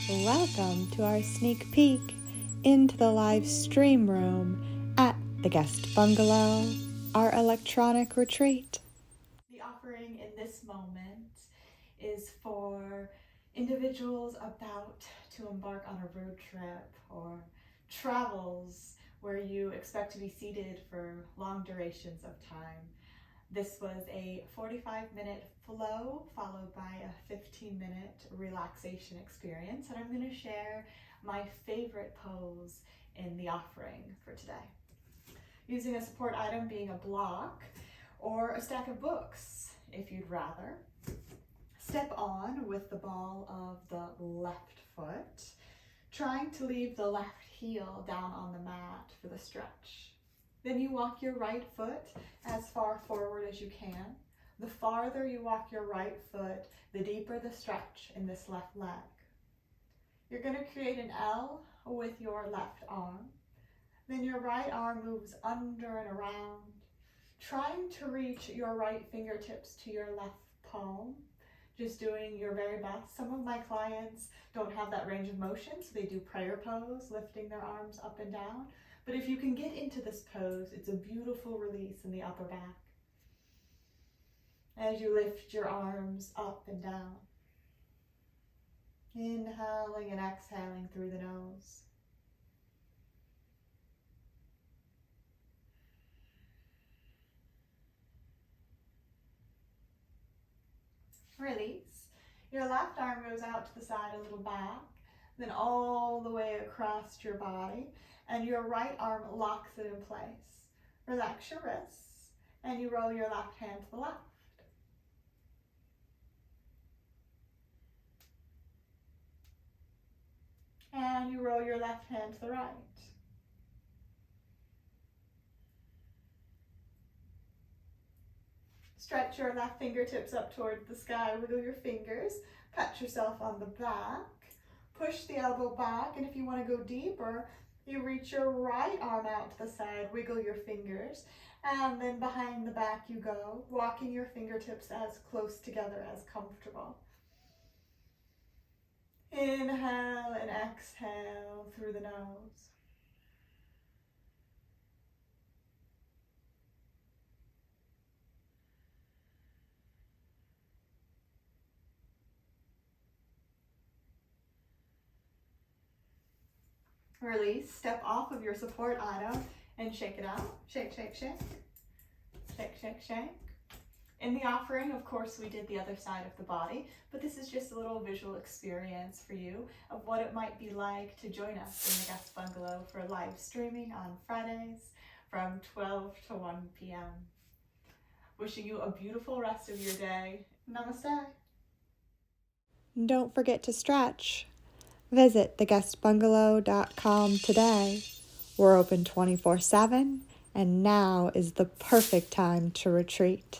Welcome to our sneak peek into the live stream room at the Guest Bungalow, our electronic retreat. The offering in this moment is for individuals about to embark on a road trip or travels where you expect to be seated for long durations of time. This was a 45-minute flow followed by a 15-minute relaxation experience, and I'm going to share my favorite pose in the offering for today. Using a support item being a block or a stack of books, if you'd rather. Step on with the ball of the left foot, trying to leave the left heel down on the mat for the stretch. Then you walk your right foot as far forward as you can. The farther you walk your right foot, the deeper the stretch in this left leg. You're going to create an L with your left arm. Then your right arm moves under and around, trying to reach your right fingertips to your left palm. Just doing your very best. Some of my clients don't have that range of motion, so they do prayer pose, lifting their arms up and down. But if you can get into this pose, it's a beautiful release in the upper back. As you lift your arms up and down. Inhaling and exhaling through the nose. Release. Your left arm goes out to the side a little back, then all the way across your body, and your right arm locks it in place. Relax your wrists, and you roll your left hand to the left. And you roll your left hand to the right. Stretch your left fingertips up toward the sky, wiggle your fingers, pat yourself on the back, push the elbow back, and if you want to go deeper, you reach your right arm out to the side, wiggle your fingers, and then behind the back you go, walking your fingertips as close together as comfortable. Inhale and exhale through the nose. Release, step off of your support item and shake it out. Shake, shake, shake. Shake, shake, shake. In the offering, of course, we did the other side of the body, but this is just a little visual experience for you of what it might be like to join us in the Guest Bungalow for live streaming on Fridays from 12 to 1 p.m. Wishing you a beautiful rest of your day. Namaste. Don't forget to stretch. Visit theguestbungalow.com today. We're open 24/7, and now is the perfect time to retreat.